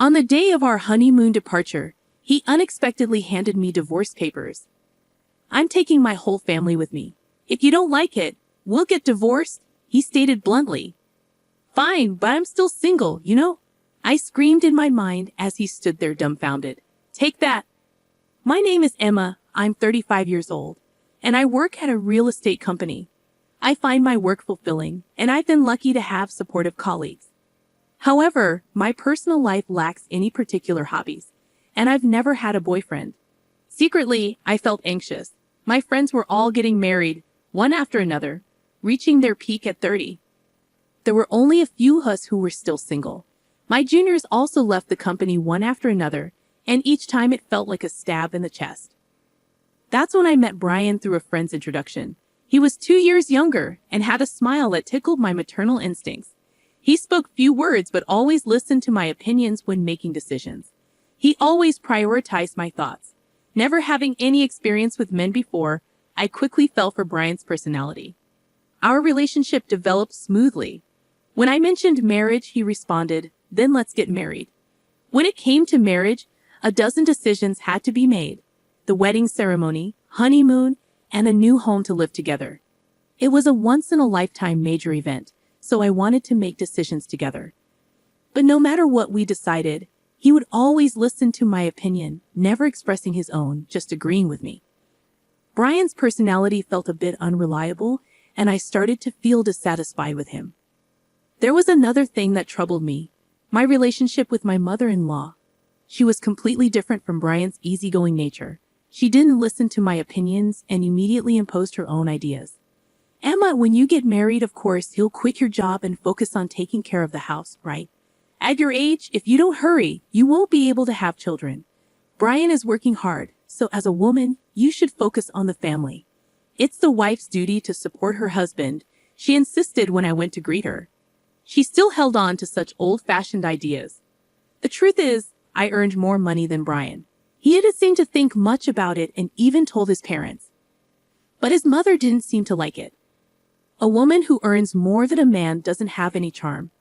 On the day of our honeymoon departure, he unexpectedly handed me divorce papers. "I'm taking my whole family with me. If you don't like it, we'll get divorced," he stated bluntly. "Fine, but I'm still single, you know?" I screamed in my mind as he stood there dumbfounded. "Take that." My name is Emma, I'm 35 years old, and I work at a real estate company. I find my work fulfilling, and I've been lucky to have supportive colleagues. However, my personal life lacks any particular hobbies, and I've never had a boyfriend. Secretly, I felt anxious. My friends were all getting married, one after another, reaching their peak at 30. There were only a few of us who were still single. My juniors also left the company one after another, and each time it felt like a stab in the chest. That's when I met Brian through a friend's introduction. He was 2 years younger and had a smile that tickled my maternal instincts. He spoke few words but always listened to my opinions when making decisions. He always prioritized my thoughts. Never having any experience with men before, I quickly fell for Brian's personality. Our relationship developed smoothly. When I mentioned marriage, he responded, "Then let's get married." When it came to marriage, a dozen decisions had to be made: the wedding ceremony, honeymoon, and a new home to live together. It was a once-in-a-lifetime major event, so I wanted to make decisions together. But no matter what we decided, he would always listen to my opinion, never expressing his own, just agreeing with me. Brian's personality felt a bit unreliable, and I started to feel dissatisfied with him. There was another thing that troubled me: my relationship with my mother-in-law. She was completely different from Brian's easygoing nature. She didn't listen to my opinions and immediately imposed her own ideas. "Emma, when you get married, of course, you'll quit your job and focus on taking care of the house, right? At your age, if you don't hurry, you won't be able to have children. Brian is working hard, so as a woman, you should focus on the family. It's the wife's duty to support her husband," she insisted when I went to greet her. She still held on to such old-fashioned ideas. The truth is, I earned more money than Brian. He didn't seem to think much about it and even told his parents. But his mother didn't seem to like it. "A woman who earns more than a man doesn't have any charm.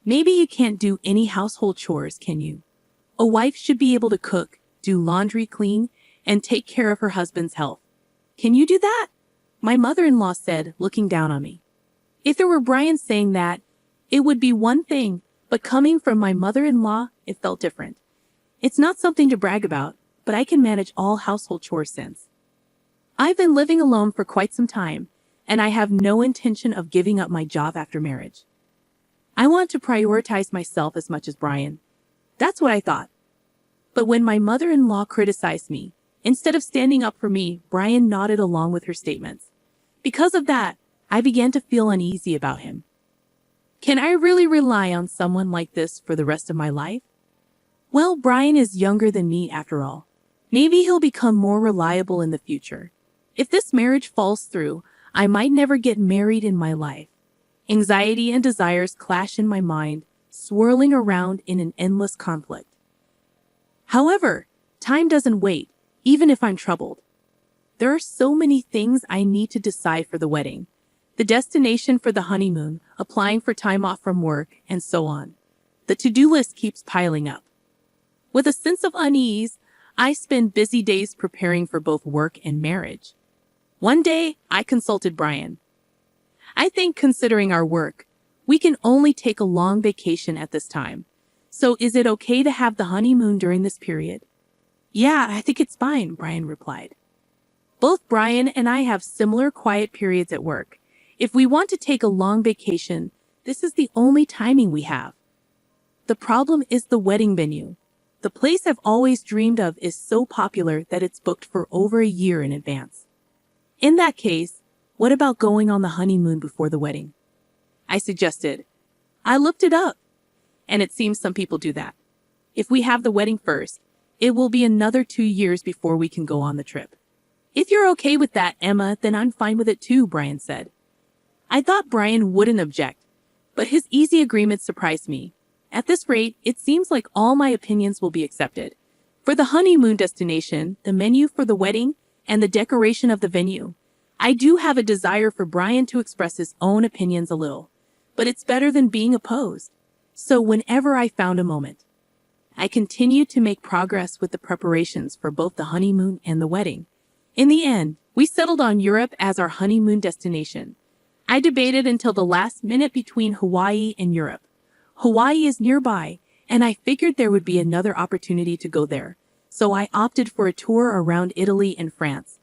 Maybe you can't do any household chores, can you? A wife should be able to cook, do laundry, clean, and take care of her husband's health. Can you do that?" my mother-in-law said, looking down on me. If it were Brian saying that, it would be one thing, but coming from my mother-in-law, it felt different. It's not something to brag about, but I can manage all household chores since. I've been living alone for quite some time, and I have no intention of giving up my job after marriage. I want to prioritize myself as much as Brian. That's what I thought. But when my mother-in-law criticized me, instead of standing up for me, Brian nodded along with her statements. Because of that, I began to feel uneasy about him. Can I really rely on someone like this for the rest of my life? Well, Brian is younger than me after all. Maybe he'll become more reliable in the future. If this marriage falls through, I might never get married in my life. Anxiety and desires clash in my mind, swirling around in an endless conflict. However, time doesn't wait, even if I'm troubled. There are so many things I need to decide for the wedding: the destination for the honeymoon, applying for time off from work, and so on. The to-do list keeps piling up. With a sense of unease, I spend busy days preparing for both work and marriage. One day, I consulted Brian. "I think, considering our work, we can only take a long vacation at this time. So is it okay to have the honeymoon during this period?" "Yeah, I think it's fine," Brian replied. Both Brian and I have similar quiet periods at work. If we want to take a long vacation, this is the only timing we have. The problem is the wedding venue. The place I've always dreamed of is so popular that it's booked for over a year in advance. In that case, what about going on the honeymoon before the wedding? I suggested. I looked it up, and it seems some people do that. If we have the wedding first, it will be another 2 years before we can go on the trip. "If you're okay with that, Emma, then I'm fine with it too," Brian said. I thought Brian wouldn't object, but his easy agreement surprised me. At this rate, it seems like all my opinions will be accepted. For the honeymoon destination, the menu for the wedding, and the decoration of the venue, I do have a desire for Brian to express his own opinions a little, but it's better than being opposed. So whenever I found a moment. I continued to make progress with the preparations for both the honeymoon and the wedding. In the end, we settled on Europe as our honeymoon destination. I debated until the last minute between Hawaii and Europe. Hawaii is nearby, and I figured there would be another opportunity to go there, so I opted for a tour around Italy and France,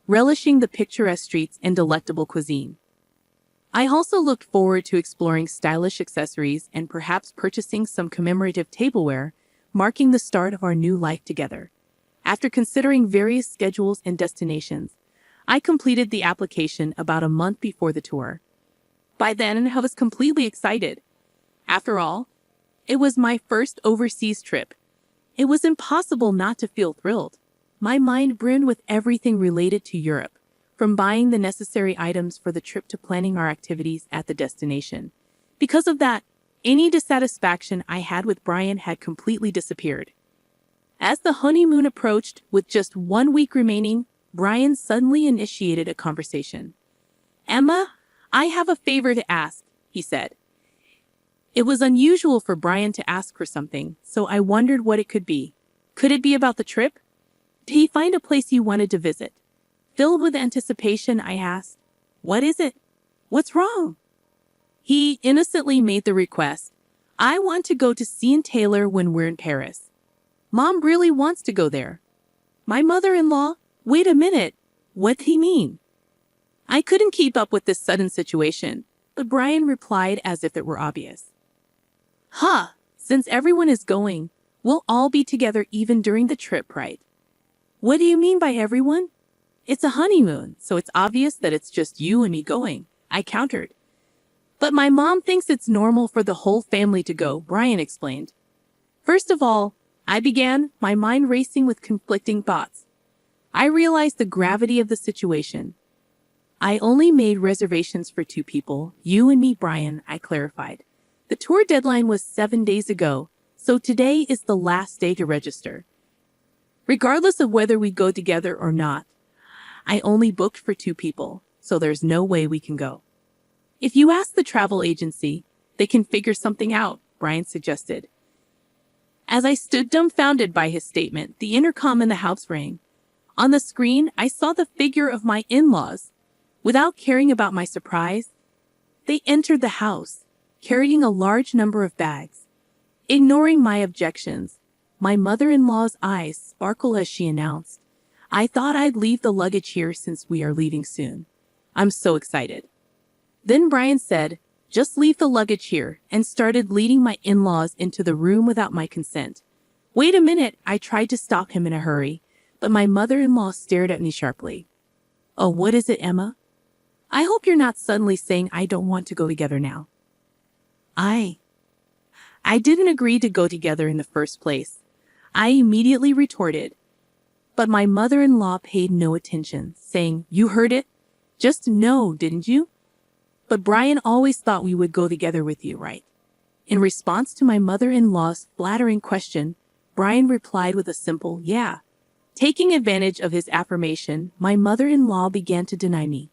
relishing the picturesque streets and delectable cuisine. I also looked forward to exploring stylish accessories and perhaps purchasing some commemorative tableware, marking the start of our new life together. After considering various schedules and destinations, I completed the application about a month before the tour. By then, I was completely excited. After all, it was my first overseas trip. It was impossible not to feel thrilled. My mind brimmed with everything related to Europe, from buying the necessary items for the trip to planning our activities at the destination. Because of that, any dissatisfaction I had with Brian had completely disappeared. As the honeymoon approached, with just 1 week remaining, Brian suddenly initiated a conversation. "Emma, I have a favor to ask," he said. It was unusual for Brian to ask for something, so I wondered what it could be. Could it be about the trip? Did he find a place he wanted to visit? Filled with anticipation, I asked, "What is it? What's wrong?" He innocently made the request, "I want to go to see Taylor when we're in Paris. Mom really wants to go there." My mother-in-law? Wait a minute. What did he mean? I couldn't keep up with this sudden situation, but Brian replied as if it were obvious. Since everyone is going, we'll all be together even during the trip, right?" "What do you mean by everyone?" "It's a honeymoon, so it's obvious that it's just you and me going," I countered. "But my mom thinks it's normal for the whole family to go," Brian explained. First of all, I began, my mind racing with conflicting thoughts. I realized the gravity of the situation. "I only made reservations for 2 people, you and me, Brian," I clarified. "The tour deadline was 7 days ago, so today is the last day to register. Regardless of whether we go together or not, I only booked for 2 people, so there's no way we can go." "If you ask the travel agency, they can figure something out," Brian suggested. As I stood dumbfounded by his statement, the intercom in the house rang. On the screen, I saw the figure of my in-laws. Without caring about my surprise, they entered the house, carrying a large number of bags. Ignoring my objections, my mother-in-law's eyes sparkled as she announced, "I thought I'd leave the luggage here since we are leaving soon. I'm so excited." Then Brian said, "Just leave the luggage here," and started leading my in-laws into the room without my consent. "Wait a minute," I tried to stop him in a hurry, but my mother-in-law stared at me sharply. "Oh, what is it, Emma? I hope you're not suddenly saying I don't want to go together now." I didn't agree to go together in the first place, I immediately retorted. But my mother-in-law paid no attention, saying, "You heard it? Just no, didn't you? But Brian always thought we would go together with you, right?" In response to my mother-in-law's flattering question, Brian replied with a simple, "Yeah." Taking advantage of his affirmation, my mother-in-law began to deny me.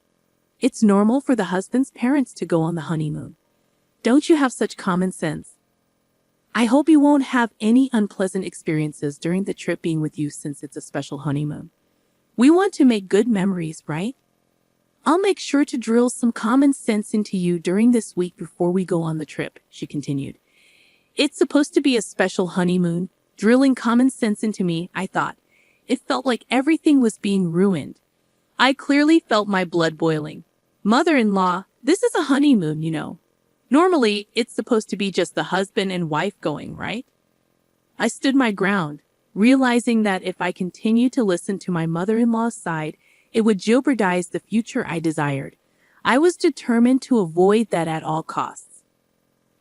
"It's normal for the husband's parents to go on the honeymoon. Don't you have such common sense? I hope you won't have any unpleasant experiences during the trip being with you since it's a special honeymoon. We want to make good memories, right? I'll make sure to drill some common sense into you during this week before we go on the trip," she continued. It's supposed to be a special honeymoon, drilling common sense into me, I thought. It felt like everything was being ruined. I clearly felt my blood boiling. "Mother-in-law, this is a honeymoon, you know. Normally, it's supposed to be just the husband and wife going, right?" I stood my ground, realizing that if I continued to listen to my mother-in-law's side, it would jeopardize the future I desired. I was determined to avoid that at all costs.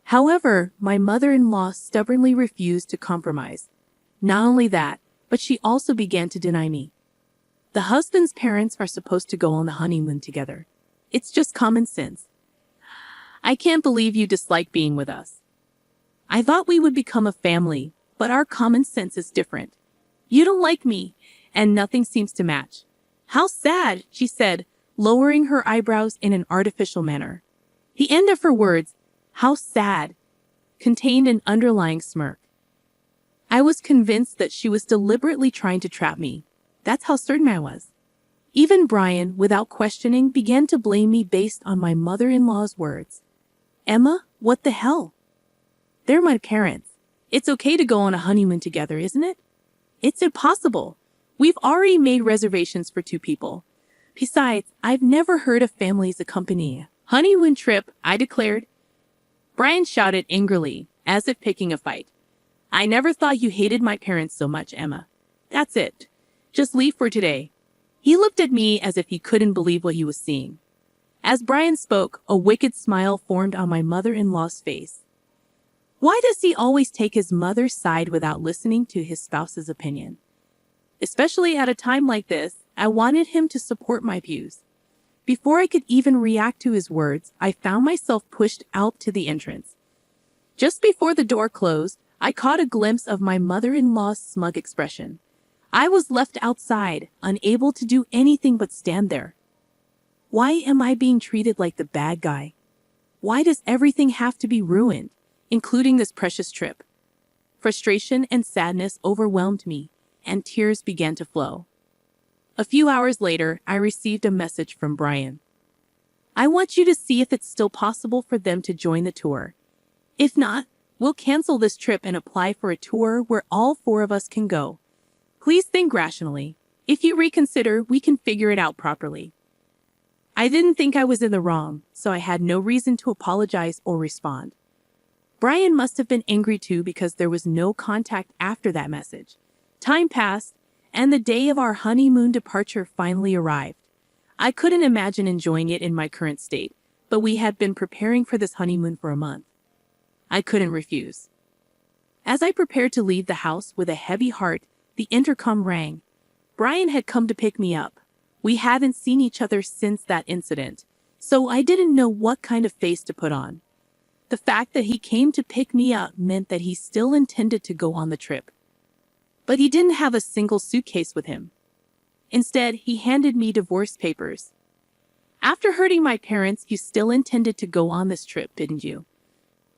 However, my mother-in-law stubbornly refused to compromise. Not only that, but she also began to deny me. "The husband's parents are supposed to go on the honeymoon together. It's just common sense. I can't believe you dislike being with us. I thought we would become a family, but our common sense is different. You don't like me, and nothing seems to match. How sad," she said, lowering her eyebrows in an artificial manner. The end of her words, "how sad," contained an underlying smirk. I was convinced that she was deliberately trying to trap me. That's how certain I was. Even Brian, without questioning, began to blame me based on my mother-in-law's words. Emma, what the hell? They're my parents. It's okay to go on a honeymoon together, isn't it? It's impossible. We've already made reservations for 2 people. Besides, I've never heard of families accompanying a honeymoon trip, I declared. Brian shouted angrily, as if picking a fight. I never thought you hated my parents so much, Emma. That's it. Just leave for today. He looked at me as if he couldn't believe what he was seeing. As Brian spoke, a wicked smile formed on my mother-in-law's face. Why does he always take his mother's side without listening to his spouse's opinion? Especially at a time like this, I wanted him to support my views. Before I could even react to his words, I found myself pushed out to the entrance. Just before the door closed, I caught a glimpse of my mother-in-law's smug expression. I was left outside, unable to do anything but stand there. Why am I being treated like the bad guy? Why does everything have to be ruined, including this precious trip? Frustration and sadness overwhelmed me, and tears began to flow. A few hours later, I received a message from Brian. I want you to see if it's still possible for them to join the tour. If not, we'll cancel this trip and apply for a tour where all 4 of us can go. Please think rationally. If you reconsider, we can figure it out properly. I didn't think I was in the wrong, so I had no reason to apologize or respond. Brian must have been angry too because there was no contact after that message. Time passed, and the day of our honeymoon departure finally arrived. I couldn't imagine enjoying it in my current state, but we had been preparing for this honeymoon for a month. I couldn't refuse. As I prepared to leave the house with a heavy heart, the intercom rang. Brian had come to pick me up. We hadn't seen each other since that incident, so I didn't know what kind of face to put on. The fact that he came to pick me up meant that he still intended to go on the trip. But he didn't have a single suitcase with him. Instead, he handed me divorce papers. After hurting my parents, you still intended to go on this trip, didn't you?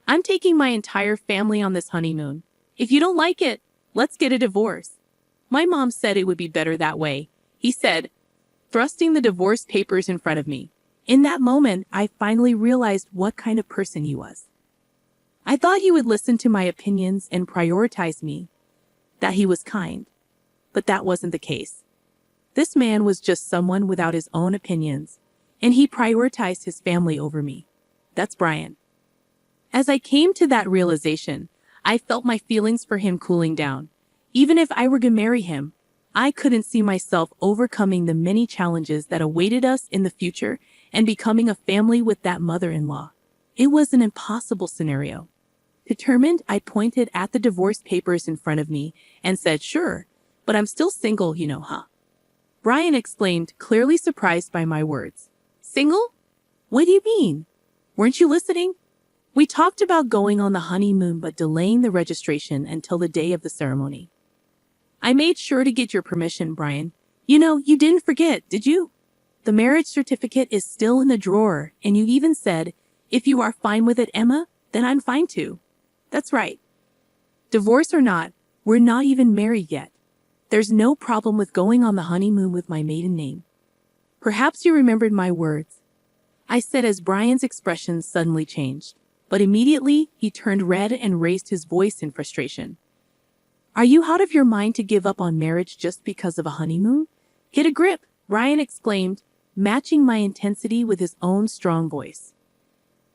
I'm taking my entire family on this honeymoon. If you don't like it, let's get a divorce. My mom said it would be better that way, he said, thrusting the divorce papers in front of me. In that moment, I finally realized what kind of person he was. I thought he would listen to my opinions and prioritize me, that he was kind. But that wasn't the case. This man was just someone without his own opinions, and he prioritized his family over me. That's Brian. As I came to that realization, I felt my feelings for him cooling down. Even if I were to marry him, I couldn't see myself overcoming the many challenges that awaited us in the future and becoming a family with that mother-in-law. It was an impossible scenario. Determined, I pointed at the divorce papers in front of me and said, sure, but I'm still single, huh? Brian exclaimed, clearly surprised by my words. Single? What do you mean? Weren't you listening? We talked about going on the honeymoon but delaying the registration until the day of the ceremony. I made sure to get your permission, Brian. You didn't forget, did you? The marriage certificate is still in the drawer, and you even said, if you are fine with it, Emma, then I'm fine too. That's right. Divorce or not, we're not even married yet. There's no problem with going on the honeymoon with my maiden name. Perhaps you remembered my words, I said as Brian's expression suddenly changed. But immediately, he turned red and raised his voice in frustration. Are you out of your mind to give up on marriage just because of a honeymoon? Get a grip, Brian exclaimed, matching my intensity with his own strong voice.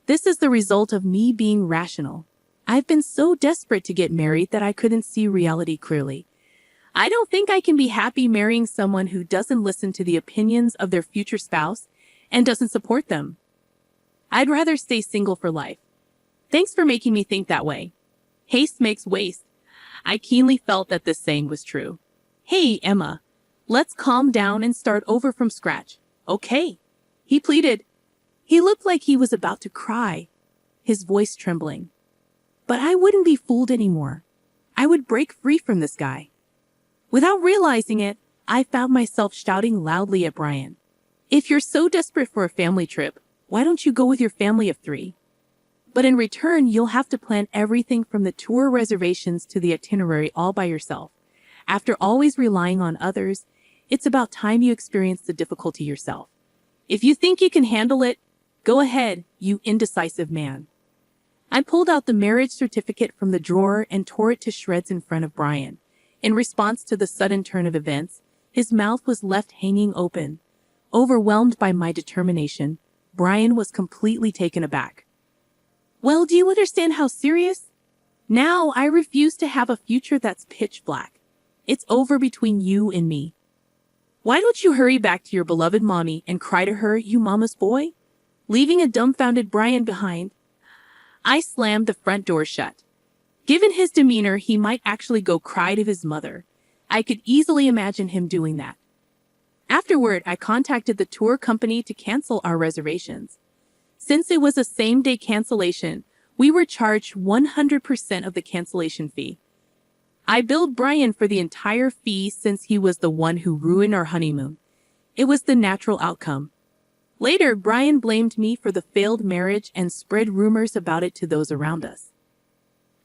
This is the result of me being rational. I've been so desperate to get married that I couldn't see reality clearly. I don't think I can be happy marrying someone who doesn't listen to the opinions of their future spouse and doesn't support them. I'd rather stay single for life. Thanks for making me think that way. Haste makes waste. I keenly felt that this saying was true. Hey, Emma, let's calm down and start over from scratch. Okay, he pleaded. He looked like he was about to cry, his voice trembling. But I wouldn't be fooled anymore. I would break free from this guy. Without realizing it, I found myself shouting loudly at Brian. If you're so desperate for a family trip, why don't you go with your family of 3? But in return, you'll have to plan everything from the tour reservations to the itinerary all by yourself. After always relying on others, it's about time you experience the difficulty yourself. If you think you can handle it, go ahead, you indecisive man. I pulled out the marriage certificate from the drawer and tore it to shreds in front of Brian. In response to the sudden turn of events, his mouth was left hanging open. Overwhelmed by my determination, Brian was completely taken aback. Well, do you understand how serious? Now I refuse to have a future that's pitch black. It's over between you and me. Why don't you hurry back to your beloved mommy and cry to her, you mama's boy? Leaving a dumbfounded Brian behind, I slammed the front door shut. Given his demeanor, he might actually go cry to his mother. I could easily imagine him doing that. Afterward, I contacted the tour company to cancel our reservations. Since it was a same-day cancellation, we were charged 100% of the cancellation fee. I billed Brian for the entire fee since he was the one who ruined our honeymoon. It was the natural outcome. Later, Brian blamed me for the failed marriage and spread rumors about it to those around us.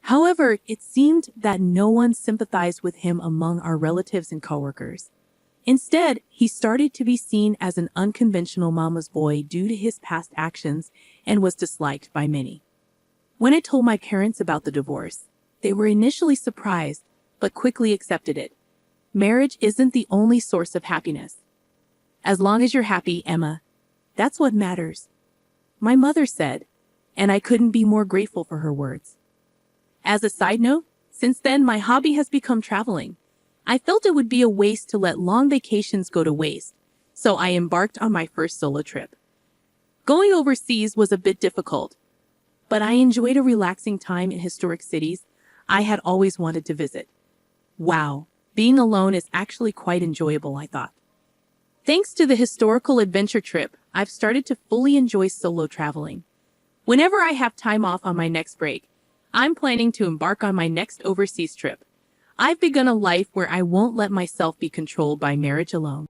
However, it seemed that no one sympathized with him among our relatives and coworkers. Instead, he started to be seen as an unconventional mama's boy due to his past actions and was disliked by many. When I told my parents about the divorce, they were initially surprised, but quickly accepted it. Marriage isn't the only source of happiness. As long as you're happy, Emma, that's what matters. My mother said, and I couldn't be more grateful for her words. As a side note, since then my hobby has become traveling. I felt it would be a waste to let long vacations go to waste, so I embarked on my first solo trip. Going overseas was a bit difficult, but I enjoyed a relaxing time in historic cities I had always wanted to visit. Wow, being alone is actually quite enjoyable, I thought. Thanks to the historical adventure trip, I've started to fully enjoy solo traveling. Whenever I have time off on my next break, I'm planning to embark on my next overseas trip. I've begun a life where I won't let myself be controlled by marriage alone.